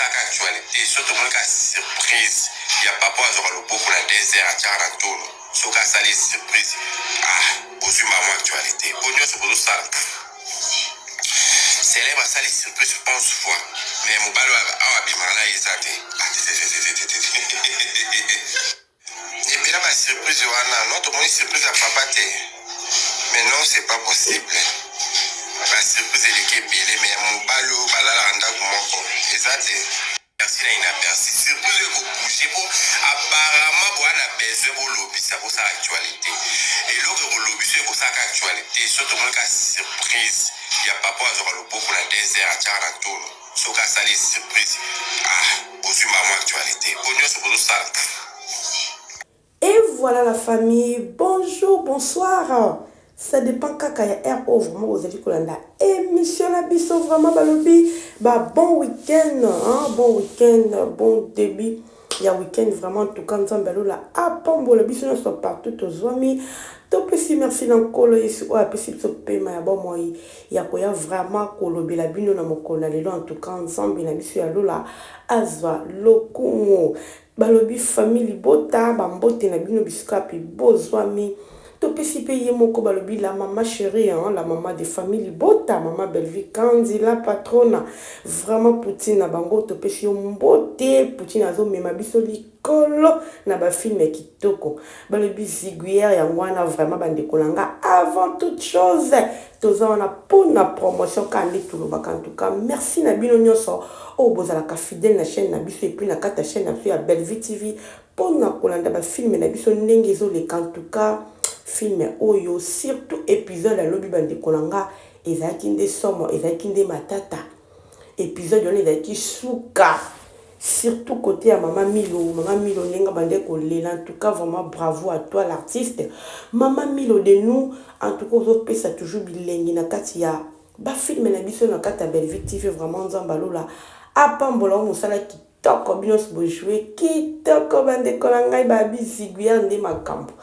ekosaka actualité surtout moni ka surprise ya papa azwaka loboko na désert atiaka na tolo soki asali surprise ozwi mamo actualité po nyonso bozosala célèbre asali surprise 11 fois mais mobali awa abimaka na ye eza te epena basurprise wana non tomoni surprise ya papa te mais non c'est pas possible basurprise eleki ebele mais ya mobali oyo balalaka ndako moko eza te merci na inaperci surprise ekobouge po apparemment boana besoin bolobisa kosala actualité eloko ekolobisa ekosaka actualité so tomoni ka surprise ya papa azwaka loboko na désert atiaka na tolo soki asali surprise ozwi mamo actualité po nyonso bozosala. Et voilà la famille, bonjour, bonsoir. Ça dépend kaka ya RO vraiment aux Kolanda. Émission la biso vraiment balobi. Bon week-end, hein? Bon week-end, bon début. Il y a week-end vraiment tout comme ça la apambo la biso soit partout aux amis. Donc si merci d'encore ici ou après si tu peux ma bon moi il y a vraiment kolobi la bino na mokona lelo en tout cas ensemble na biso ya lola azwa lokumo. Balobi famille bota bambote na bino biskapi bozwami to pesipe ye moko balobi la maman chérie hein, la maman de famille bota maman Belvi Kandi la patrona vraiment Poutine bango to pesi mbote Poutine azo mema biso likolo na ba film kitoko balobi ziguière ya ngwana vraiment bande kolanga avant toute chose toza wana pour na promotion kandi tulobaka en tout cas merci na bino nyonso o bozala ka fidèle na chaîne na biso et puis na kata chaîne na ya Belvi TV pour na kolanda ba film na biso ndenge zo le en tout cas film oyo surtout épisode à lobi bande kolanga ezaki nde somo ezaki nde matata épisode on ezaki suka surtout côté à maman Milo nenga bande kolela en tout cas vraiment bravo à toi l'artiste maman Milo de nous en tout cas vous ça toujours bilengi na kati ya ba film na biso na kata Belvi TV vraiment nzambalola apambola mosala kitoko binos bo jouer kitoko bande kolanga babi ziguia nde makambo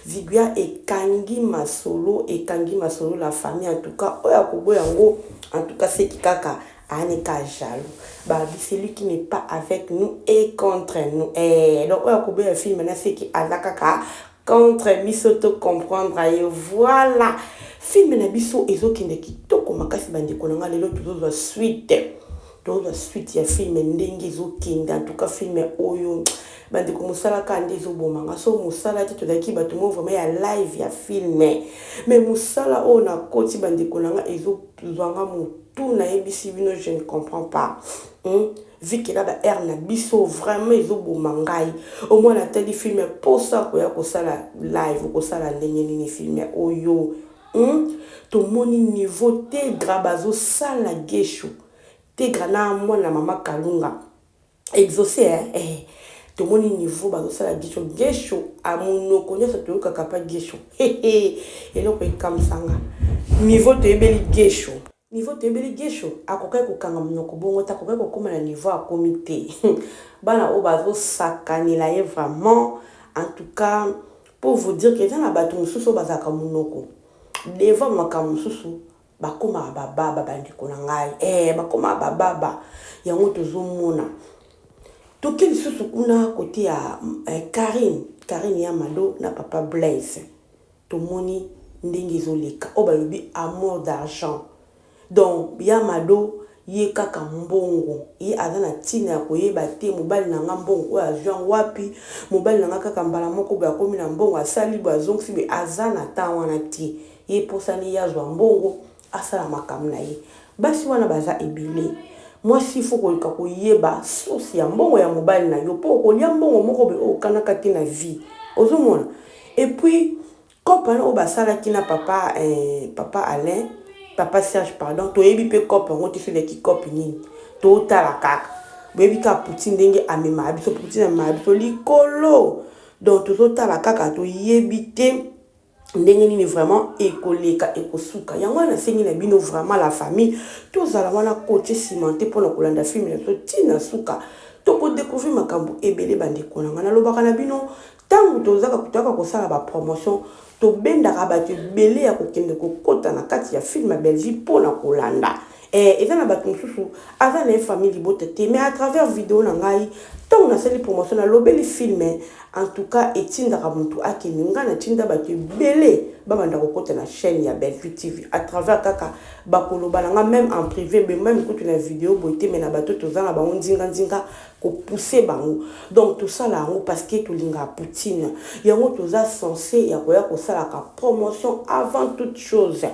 ziguia ekangi masolo la famille en tout cas oya koboyango en tout cas c'est kaka aneka jaloux babi celui qui n'est pas avec nous et contre nous donc oya koboya film na c'est qui azakaka contre misoto comprendre et voilà film na biso ezokende kitoko makasi bande kolanga lelo tuzo suite ya film ndenge ezokende en tout cas film oyo bande ko musala kande ezobomanga so musala te tozaki bato mo vraiment ya live ya film mais musala o na koti bande kolanga ezozwanga mutu na ebisi bino je ne comprends pas vu que là ba air na biso vraiment ezobomangai au moins na tali film pour ça ko ya ko sala live ko sala ndenge nini film oyo to moni niveau te grabazo sala gesho te grana mwana mama Kalunga exaucé to moni niveau bazo sala gesho amunoko nyoso to kaka pa gesho eloko ekamsanga niveau to ebeli gesho akokai kokanga munoko bongo ta kokai kokoma na niveau a comité bana o bazo sakanela ye vraiment en tout cas pour vous dire que dans la bato mususu bazaka munoko devant makamususu bakoma baba bandi konangai bakoma baba yango tozomona tokeli susu kuna côté ya Karine ya Malo na papa Blaise tomoni ndenge zoleka o balobi amour d'argent donc ya Malo ye kaka mbongo ye azana tina ya koyeba te mobali na nga mbongo oyo azwi wapi mobali na nga kaka mbala moko boya komi na mbongo asali bo azongisi be azana ta wana te ye posani yazwa mbongo asala makambo na ye basi wana baza ebele mwasi faut kolika koyeba source ya mbongo ya mobali na yo po kolia mbongo moko be okanaka te na vie ozomona et puis kopana o basala kina papa Alain papa Serge pardon to yebi pe kope ngo te fele ki kope nini to tala kaka bebi ka Poutine ndenge amema biso Poutine amema biso likolo donc to tala kaka to yebi te ndenge nini vraiment ekoleka ekosuka yango na sengi na bino vraiment la famille tozala wana côté cimenté pour na kolanda film na tina suka to ko découvrir makambo ebele bande konanga na lobaka na bino tangu tozaka kutaka kosala ba promotion to benda rabato belé ya kokende kokota na kati ya film ya Belgique pour na kolanda Et ça na bato mususu aza na famille libota te mais à travers vidéo na ngai tant na sali promotion na lobeli film en tout cas etindaka mutu akeni nga na tinda bato belé babanda kokota na chaîne ya Bellevue TV à travers kaka bakoloba nga même en privé mais même quand na vidéo boité mais na bato toza na bango ndinga ko pousser bango donc tout ça là parce que tolinga Poutine yango toza censé ya koya ko sala ka promotion avant toute chose.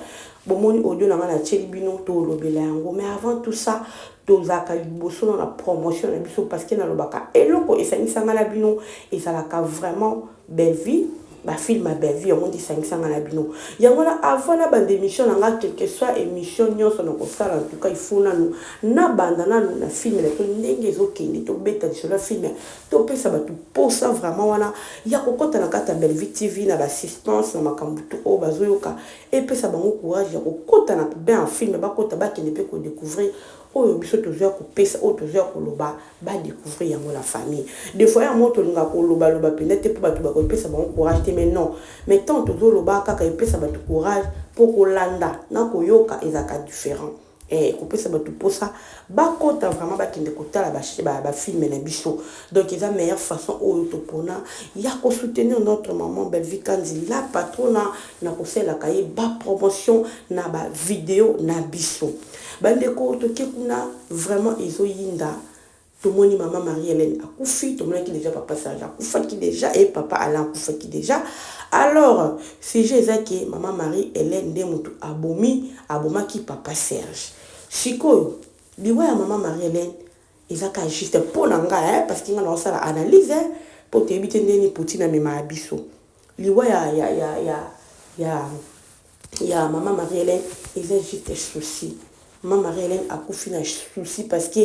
Bomoni audio na ngana tsheli bino to lobela yango mais avant tout ça tozaka liboso na promotion na biso parce que na lobaka eloko esangisanga na bino ezalaka vraiment belle vie ba film à belle vie on dit sangisanga na bino yango na avant na bande émission na nga quelque soit émission nyonso na kosala en tout cas il faut na banda na film na to ndenge ezokende to beta sur le film to pesa batu posa vraiment wana ya kokota na kata Bellevue TV na l'assistance na makambo to o bazoyoka et pesa bango courage ya kokota na bien film ba kota ba kende pe ko découvrir oyo biso tozoya kopesa oyo tozoya koloba ba découvrir yango la famille des fois ya moto linga koloba loba peut-être pour bato ba kopesa bango courage te mais non mais tant tozoloba kaka epesa bato courage pour kolanda na koyoka ezaka différent kopesa bato posa bakota vraiment bakende kotala ba film na biso donc eza meilleure façon oyo topona ya ko soutenir notre maman Bellevue Kandi la patrona na koselaka ye ba promotion na ba vidéo na biso bandeko toke kuna vraiment ezoyinda tomoni maman Marie-Hélène akufi tomoni ki déjà papa Serge akufa ki déjà et papa Alain akufa ki déjà alors si j'ai que maman Marie-Hélène de mutu aboma ki papa Serge sikoyo liwa ya maman Marie-Hélène ezaka juste pour nanga parce qu'il ngana osala analyse pour te éviter ndeni Poutine mema abiso liwa ya maman Marie-Hélène eza juste souci. Maman Marie-Hélène a couffé un souci parce que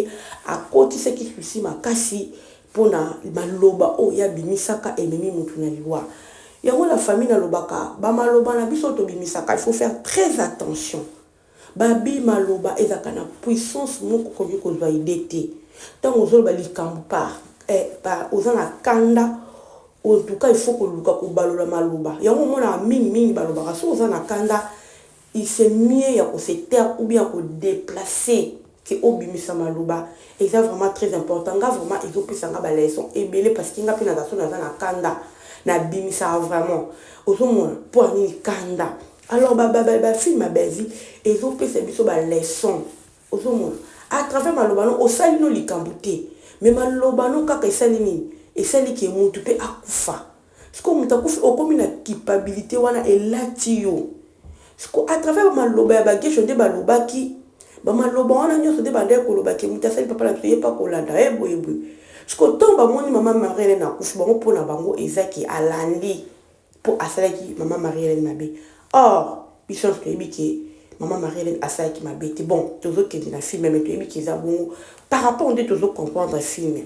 à côté ce qui souci makasi pour na maloba o ya bimisaka et memi mutu na liwa yango la famille na lobaka ba maloba na biso to bimisaka il faut faire très attention babi maloba ezaka na puissance moko koki kozwa idete tant ozoloba likambo par ozana kanda en tout cas il faut que luka ko balola maloba yango mona mingi baloba so ozana kanda il c'est mieux ya ko se taire ou bien ko déplacer que obimisa maloba et ça vraiment très important nga vraiment ils ont pris ça ba leçon et belé parce qu'il nga pina na so na kanda na bimisa vraiment ozomona pour ni kanda alors ba film ma belle ils ont pris ça biso ba leçon ozomona à travers maloba no osali no likambuté mais maloba no kaka esali ni esali ke mutu pe akufa siko mutu akufa okomi na culpabilité wana elati yo siko à travers maloba ya bagesho nde balobaki bamaloba wana nyonso nde bande kolobaki mutu asali papa na biso ye pa kolanda boye siko ntango bamoni mama Marie-Hélène akufi bango mpona bango ezaki alandi mpo asalaki mama Marie-Hélène mabe or biso toyebi ke mama Marie-Hélène asalaki mabe te bon tozokende na film me toyebi ke eza bongo par rapport nde tozocomprendre film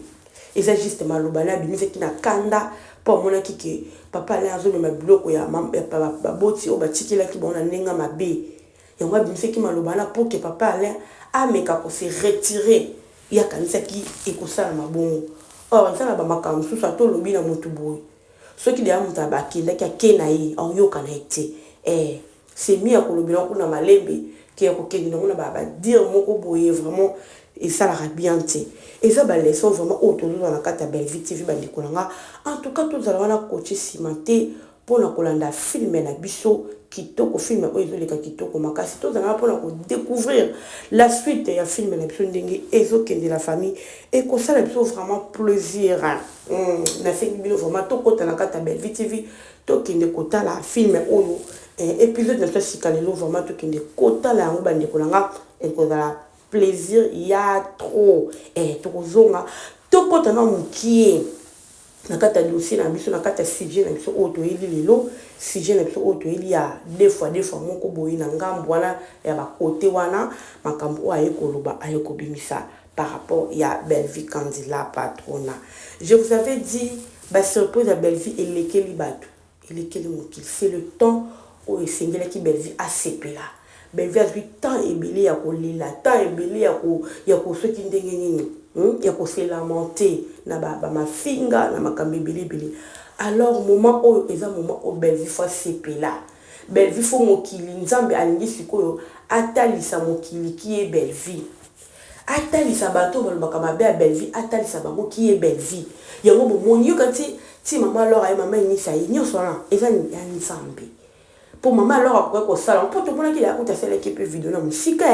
eza juste maloba na bimisaki na kanda mpo amonaki ke papa ale azomema biloko ya baboti oyo batikelaki bango na ndenge mabe yango abimisaki maloba na mpo ke papa ale ameka kose retire ye akanisaki ekosalama bongo or eza na bamakambo mosusu ata olobi na motu boye soki deya moto abakendaki ake na ye aoyoka na ye te c'est mieux ya kolobela kuna malembe ke ya kokende nango na badire moko boye vraiment esalaka bien te eza baleson vraiment oyo tozozwa na kati ya Bellevue TV bandeko na nga en tout cas tozala wana coache nsima te mpona kolanda filme na biso kitoko filme oyo ezoleka kitoko makasi tozala mpona kodécouvrir la suite ya filme na biso ndenge ezokende la famille ekosala biso vraiment plaisir nasengi bino vraiment tokota na kati ya Bellevue TV tokende kotala filme oyo épisode na biso sika lelo vraiment tokende kotala yango bandeko na nga ekozala plaisir ya trop tokozonga tokota na mokie na kata dossier na biso na kata sujet na biso oyo toyeli lelo sujet na biso oyo toyeli ya deux fois moko boye na ngambo wana ya bakote wana makambo oyo ayekoloba ayekobimisa par rapport ya Bellevue Kandi la patrona. Je vous avais dit surprise ya Bellevue elekeli bato elekeli mokili c'est le temps oyo esengelaki Bellevue asepela Bellevue azwi temps ebele ya kolela temps ebele ya kosoki ndenge nini ya kose lamenter na mafinga na makambo ebele alors moment oyo eza moment oyo Bellevue faut sepela Bellevue faut mokili nzambe alingi sikoyo atalisa mokili qui est belle vie. Atalisa bato balobaka mabe ya belle vie, atalisa bango qui est belle vie. Yango bomoni yo kati ti mama alors ay mama inisa yi nyonso wana eza ya nzambe. Pour maman alors après ko sala on peut te prendre qu'il a compté celle qui peut vidéo na musika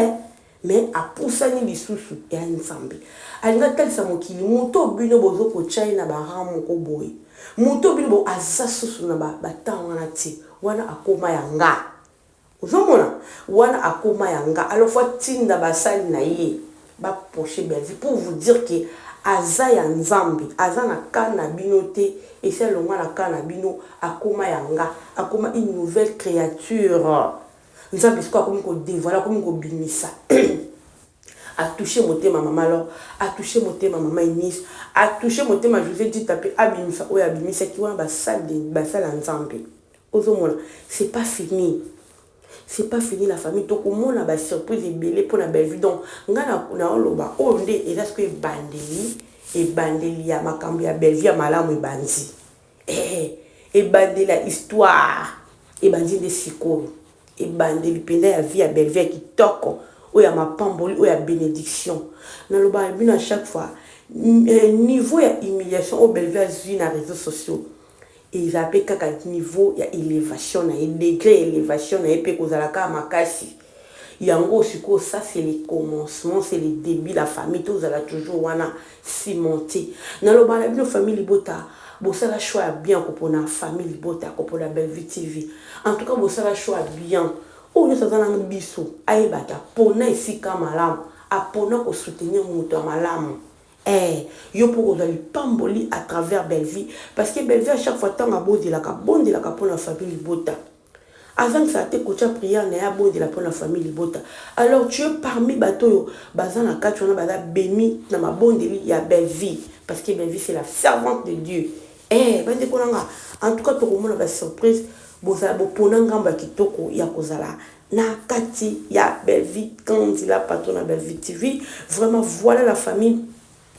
mais a poussani lisusu ya nzambe. Alinga talisa mokili moto bino bozo ko China ba ramo ko boy. Moto bino bo azasusu na ba wana ti wana akoma yanga. Ozomona wana akoma yanga alors faut tinda basali na ye ba poche belle pour vous dire que aza ya nzambe aza na kana bino te et c'est le na kana bino akoma yanga akoma une nouvelle créature nzambe siko akomi ko dévoiler akomi ko bimisa a touché motema maman alors a touché motema maman Inis a touché motema José dit tapé abimisa oya abimisa ki wana basala nzambe ozomona c'est pas fini. C'est pas fini la famille. Donc, au moins, on a surprise et belé pour la belle vie. Donc, on a loba. On est et là, ce que bandeli ya makambi ya belle vie ya malamu et bandi. Et bandeli la histoire. Et bandi de siko. Et bandeli penda ya vie ya belle vie qui toko. Ou ya ma pamboli ou ya bénédiction. Na loba bien à chaque fois. Niveau ya humiliation au belle vie à sur les réseaux sociaux. Et ils appellent kaka niveau ya élévation na degré élévation na epé kozalaka makasi yango siko ça c'est les commencements c'est les débuts la famille tous ala toujours wana cimenté na lo bana bino famille libota bosala choix bien ko pona famille libota ko pona Belle Vie TV en tout cas bosala choix bien o yo sazana biso ayebata pona esika malamu apona ko soutenir moto malamu. Yo pour les pamboli à travers Belle Vie parce que Belle Vie à chaque fois tant à bon de la pour la famille Bota avant que ça te coacha prière n'a bon de la pour la famille Bota alors tu es parmi bateau bazan la quatre on a bada béni dans ma bonne de il y a Belle Vie parce que Belle Vie c'est la servante de Dieu ben de konanga en tout cas pour moi la surprise boza bo ponanga ba kitoko ya kozala na kati ya Belle Vie quand il a patron à Belle Vie TV vraiment voilà la famille.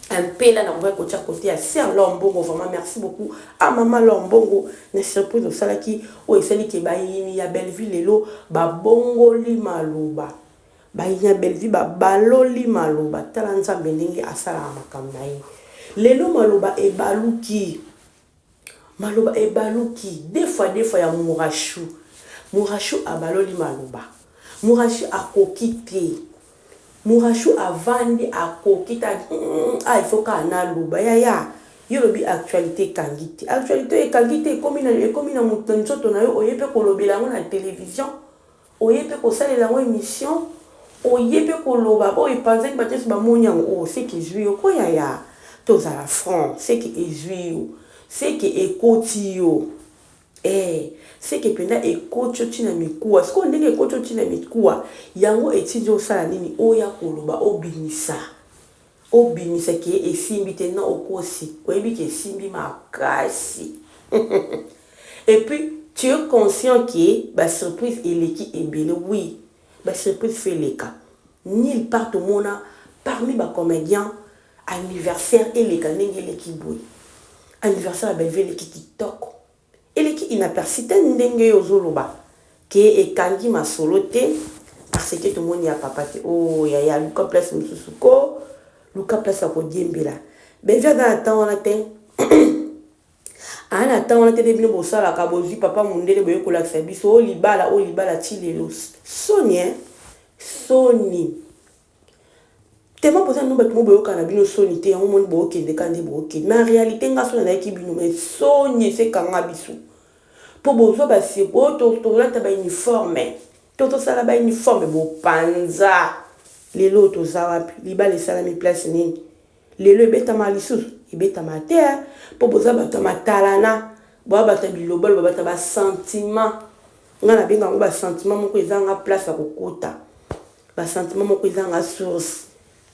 Un peu là, on va côté à Sir Lombongo. Vraiment, merci beaucoup à Maman Lombongo. N'est surprise de ça qui, oh, c'est qui baïni ya Belle Vie lelo, ba bongo li maloba. Baïni ya Belle Vie ba balo li maloba. Talanza bendingi asala makamai. Lelo maloba e baluki. Maloba e baluki. Des fois ya mourachu. Mourachu a balo li maloba. Mourachu a kokite. Mourachu a vendu à kokita il faut qu'un louba ya yolobi actualité kangiti actualité kangiti comme na mutonso na yo oyepe ko lobela na télévision oyepe ko salela ngo émission oyepe ko loba bo il pensait que batesu ba monyang o c'est que jui ko ya tous à la France c'est que jui c'est que ekoti yo c'est que penda ekocho tina mikuwa siko ndenge ekocho tina mikuwa yango etinjo sala nini oya koloba obinisa ki esimbi tena okosi oyebi ki esimbi makasi et puis tu es conscient que ba surprise eleki ebele oui ba surprise fait les cas nil part au monde parmi ba comédiens anniversaire eleka ndenge eleki boy anniversaire Belle Vie eleki TikTok eleki inapercité ndenge yozoloba ke ekangi masolo te parce que tout le monde y a papa te oh ya Luka place mususuko Luka place ko diembela Belle Vie dans temps on a te ana temps on a te bino bosala ka bozi papa mundele boye ko laksa biso o libala tilelo soni tellement posé nous battu boye kana bino soni te on monde boye kende kandi boye mais en réalité nga soni na ki bino mais soni c'est kanga biso pour bozo ba si bo to la ta ba uniforme to sala ba uniforme bo panza lelo to zawapi libala sala mi place nini lelo beta malisu ibeta mater pour bozo ba ta matalana bo ba ta bilobol ba ta ba sentiment ngana benga ba sentiment moko ezanga place ya kokota ba sentiment moko ezanga source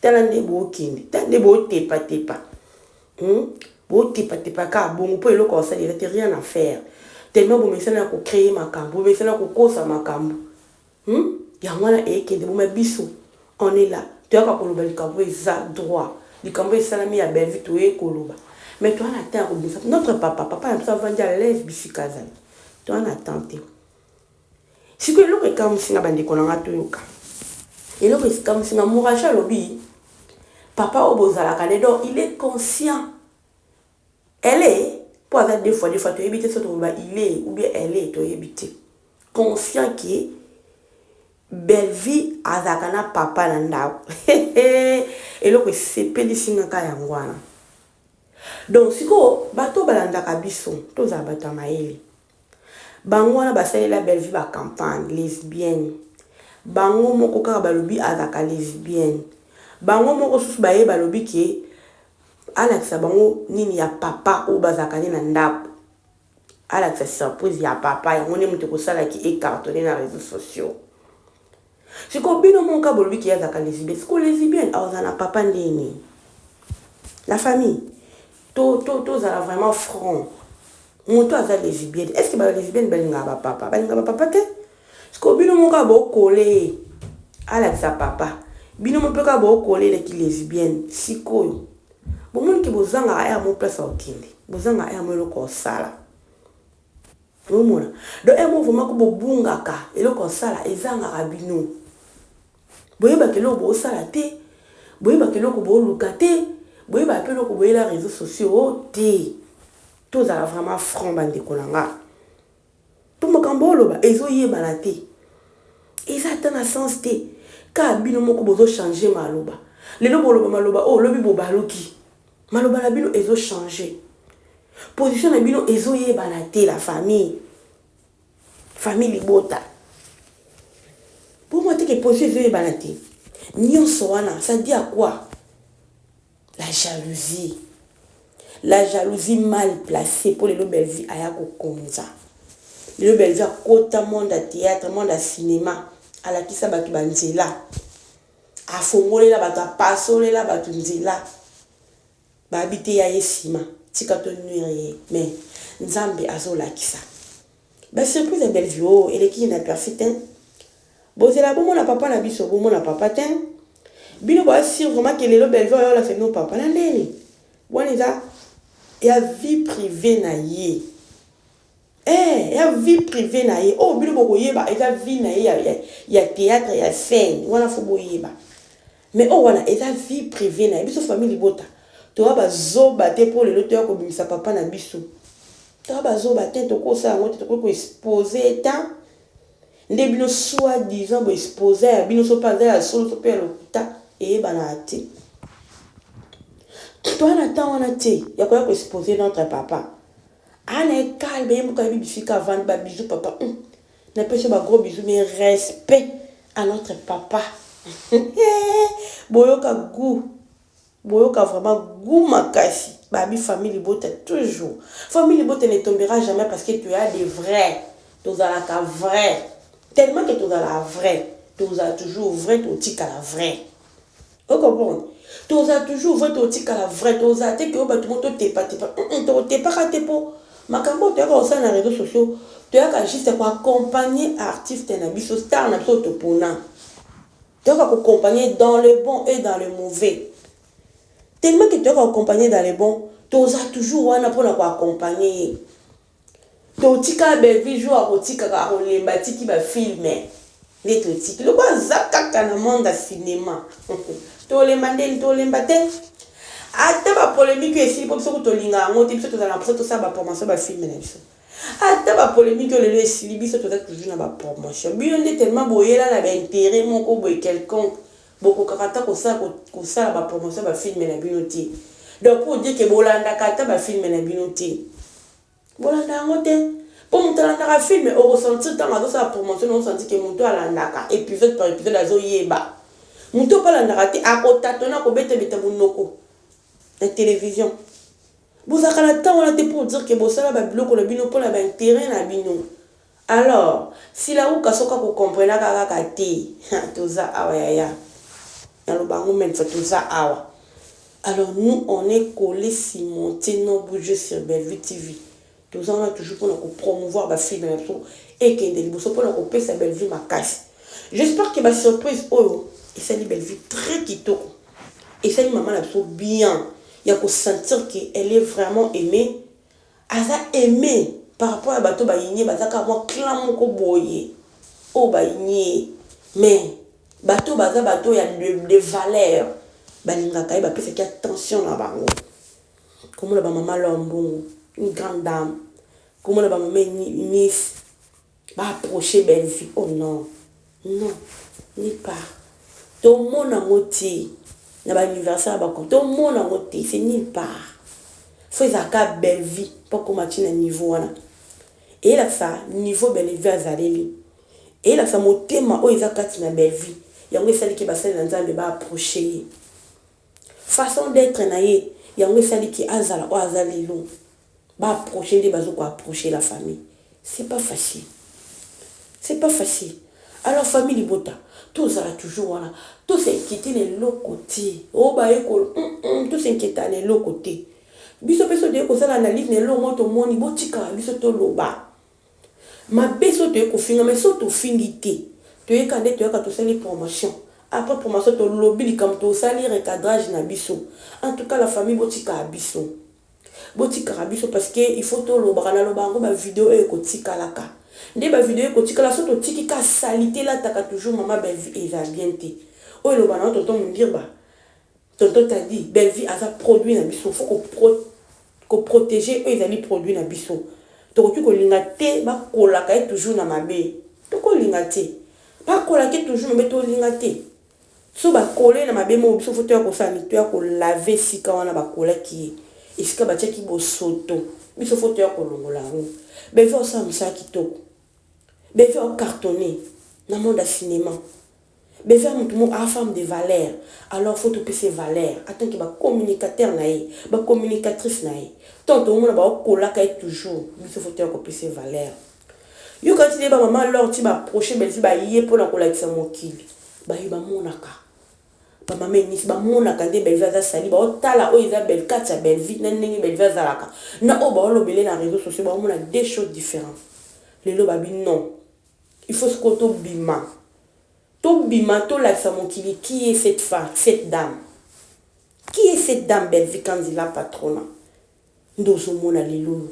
tande bo kindi tande bo tepa bo tepa ka bon po eloko ça il y a rien à faire tellement bon mesana ko créer makambo mesana ko kosa makambo ya mwana ekende bo mabiso on est là tu as ko loba likambo eza droit likambo esalami ya Belle Vie to ekoloba mais toi on attend notre papa ça va dire lève bisikazali toi on attend si que loko kam singa bande ko nga to yoka Et là, comme si on a lobby, papa Obozala Kanedo, il est conscient. Elle est, pour avoir des fois, tu évites ce il est, ou bien elle est, tu évites. Conscient que belle vie a zakana papa nandao. Et là, c'est pédé singaka yangwana. Donc, si ko bato balanda kabiso, to za bato maele. Bangwana basale la belle vie ba campagne lesbienne. Bango moko kaka balobi azaka lesbienne. Bango moko susu baye balobi ke alakisa bango nini ya papa ou bazakani na ndako. Alakisa surprise ya papa yango ne mutu kosala ki écartonné na réseaux sociaux. Siko bino monka bolobi ki azaka lesbienne. Siko lesbienne azana papa ndeni. La famille to zala vraiment franc. Moto aza lesbienne. Est-ce que ba lesbienne balinga ba papa? Balinga ba papa te? Siko bino monka bo collé alakisa papa. Bino monka bo collé le ki lesbienne. Siko bon mon ki bozanga aya mo place okindi. Bozanga aya mo loko sala. Omona. Do e mo voma ko bobungaka eloko sala ezanga rabino. Boyeba ke loko bo sala te. Boyeba ke loko bo luka te. Boyeba pe loko bo la réseaux sociaux te. Tous à vraiment franc bande kolanga. Tout makambo loba ezo yeba na te. Eza na sens te. Ka bino moko bozo changer maloba. Lelo boloba maloba oh lobi bo baloki. Maloba na bino ezo changer. Position na bino ezo yeba na te la famille. Famille libota. Pour moi te que position ezo yeba na te. Nyonso wana, ça dit à quoi? La jalousie. La jalousie mal placée pour les belles vies à Yakokonza. Les belles vies à kota monde à théâtre, monde à cinéma, à la kisa batu banzela. A fongole la batu a pasole la batu nzela. Ba habite ya yesima, tika to nuire, mais nzambe azo la kisa. Ba surprise belle vie oh, elle qui na perfect. Bozela bon mon papa na biso bon mon papa ten. Bino ba sûr vraiment que les belles vie la c'est non papa na ndeni. Boniza il y a vie privée na ye. Il y a vie privée na ye. Oh, bilo boko yeba, il y a vie na ye, il y a théâtre, il y a scène, voilà faut boyeba. Mais oh voilà, il y a vie privée na ye. Biso famille bota. Tu vas zo bater pour le loteur ko bimisa papa na biso. Tu vas zo bater to ko sa ngote to ko exposer tant. Nde bino soi disant bo exposer, bino so pas à solo so pe lokuta et banati. Toi, Nathan, on a dit, il y a quoi pour exposer notre papa. Anne calme, il y a beaucoup de bisous avant de bisous, papa. N'a pas un gros bisou, mais respect à notre papa. Boyoka goût. Boyoka vraiment goût makasi. Babi famille bote toujours. Famille bote ne tombera jamais parce que tu as des vrais. Tu as la vrai. Tellement que tu as la vraie. Tu as toujours vrai, tu as la vraie. Vous comprenez? Tu as toujours vrai, tu as la vraie. Tu as dit que tu n'es pas raté pour. Makambo, tu as aussi dans les réseaux sociaux. Tu as juste pour accompagner artiste et nabiso star nabiso topona. Tu as accompagner dans le bon et dans le mauvais. Tellement que tu as accompagné dans le bon, tu as toujours un pour accompagner. Tu as belle vie jour à tika ka les bâti qui va filmer. Les tika. Le quoi zakaka na monde à cinéma. Tu les mandel, tu les batte. Ata ba polémique ici pour que tu linga ngote biso to za na proto ça ba promotion ba filmer na biso. Ata ba polémique le le biso to za toujours na ba promotion. Bien tellement boyela na ba intérêt mon ko boy quelconque. Beaucoup kata ko ça ba promotion ba filmer na binoti. Donc pour dire que bolanda kata ba filmer na binoti. Bolanda ngote pour monter la film au ressenti dans la promotion on sentit que monto alandaka épisode par épisode azo yeba. Monto pas landaka te akotatona ko bete munoko. La télévision. Vous avez le temps pour dire que vous avez un bino pour l'intérêt na bino. Alors, si la ou kasoka ko comprendre kaka te, toza awa ya. Yalo bango men fa toza awa. Alors nous on est collé cimenté non bouger sur Bellevue TV. Toza on a toujours pour promouvoir ba film et que des liboso pour ko pesa Bellevue ma casse. J'espère que ma surprise oh et ça li Bellevue très kitoko. Et ça li maman la bien. Il y a qu'on sentir qu'elle est vraiment aimée. Elle a aimé par rapport à bateau baïnier, bazaka moi clam ko boye. Oh baïnier. Mais bato baza bato ya de valeur balingaka ye bapesaki attention na bango komona bamama lombongo une grande dame komona bamama miss baapproche belle vie oh non non ni part tomona ngo te na baanniversaire bako tomona ngo te c'est nulle part fo ezalaka belle vie mpo komati na niveau wana eyelakisa niveau belle vie azaleli eyelakisa motema oyo eza kati na belle vie yango esaliki basali na nzambe baapproche ye façon d'être na ye yango esaliki azala oyo aza lelo baapproche nde bazokoapproche la famille c'est pas facile. C'est pas facile. Alors, famille Libota, tout ça toujours, voilà. Tout s'inquiéter les l'autre côté. Oh, bah, école, tout s'inquiéter les l'autre côté. Biso peso de ko sala analyse ne lo moto moni botika biso to loba. Ma beso te ko finga mais so to fingité. To e kande to ka to sali promotion. Après promotion to lobby comme to sali recadrage na biso. En tout cas la famille botika biso. Botika biso parce que il faut to loba na loba ngo ba vidéo e ko tika laka. Nde ba vidéo ko tika la so to tiki ka salité la taka toujours maman belle vie eza bien té. O loba na tonton me dire ba. Tonton t'a dit belle vie a ça produit na biso faut ko protéger eux ils allaient produire na biso. Donc tu ko lingate ba kolaka toujours na mabe. To ko lingate. Ba kolaka toujours mais to lingate. So ba coller na mabe mo biso faut to ko sani to ko laver sika wana ba kolaki. Esika ba tchaki bo soto. Biso faut to ko longola ngo. Ben faut ça misa kitoko. Ben faut cartonner dans le monde du cinéma. Ben faire tout le monde a femme de valeur. Alors faut te ses valeurs. Attends que ba communicateur naïe, ba communicatrice naïe. Tant tout le monde ba kola kay toujours. Il faut te ko ses valeurs. Yo quand tu ba maman alors tu ba approcher belle ba yé pour la kola ki sa mokili. Ba yi ba monaka. Ba maman ni ba monaka de belle va sali ba otala o Isabelle katia belle vie na ndenge belle va zalaka. Na o ba lobele na réseaux sociaux ba mona deux choses différentes. Les lo ba bi non. Il faut se koto bima. To bima to la samokili qui est cette femme, cette dame? Qui est cette dame belle vie quand il a patrona? Ndozo mona lelo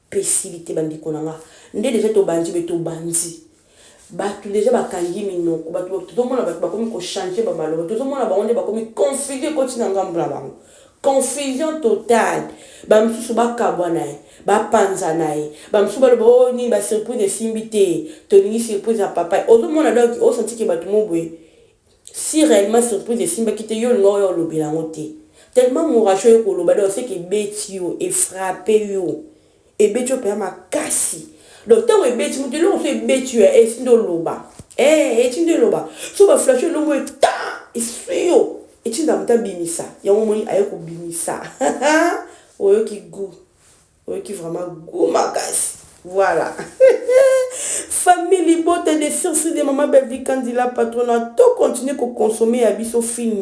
pessilité bandi konanga. Ndé déjà to bandi be to bandi. Batu déjà bakangi minoko batu to mona batu bakomi ko changer ba malo. To mona ba onde bakomi confuser ko tinanga mbula bango. Confusion totale. Ba msusu ba kabwana. Ba panza nae ba msuba lo ni ba surprise de simbité to ni surprise à papa ozo mona donc o senti que batu mobwe si réellement surprise de simba qui te yo ngoyo lo bilangote tellement mouracho yo ko lo ba do c'est que beti yo et frapper yo et beti yo pe ma kasi donc tant e beti mo te lo so e beti yo e sindo loba e tindo loba so ba flash lo mo ta e suyo e tinda mta binisa ya mo moni ayeko binisa oyo ki go. Oui, qui vraiment goumagas. Voilà. Famille bote de sursis de maman belle quand il a patronat, tout continue à consommer à biso film,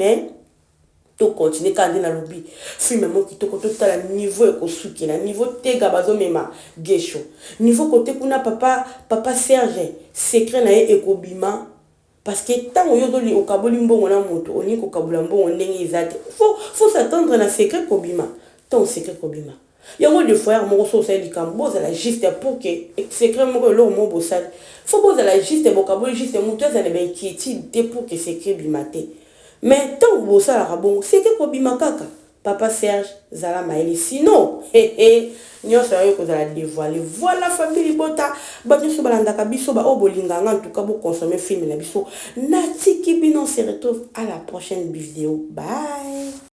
tout continue quand il a lobby. Film mo qui tout à niveau et kosuki na niveau tega bazo mema gesho. Niveau côté kuna papa Serge secret na e ekobima parce que tant oyo li okaboli mbongo na moto oni ko kabula mbongo ndenge ezate. Faut s'attendre na secret kobima. Tant secret kobima. Il y a des fois, mon social dit qu'on pose la juste pour que c'est crème mon l'eau mon bossal. Faut poser la juste vocabulaire juste monteuse elle est inquiétude pour que c'est crème bimaté. Mais tant que bossal la bon, c'est que bimakaka. Papa Serge Zala Maëli. Sinon, nyo sérieux que la dévoiler. Voilà famille bota. Ba nyo balanda ka biso ba obolinga en tout cas pour consommer film na biso. Natiki binon se retrouve à la prochaine vidéo. Bye.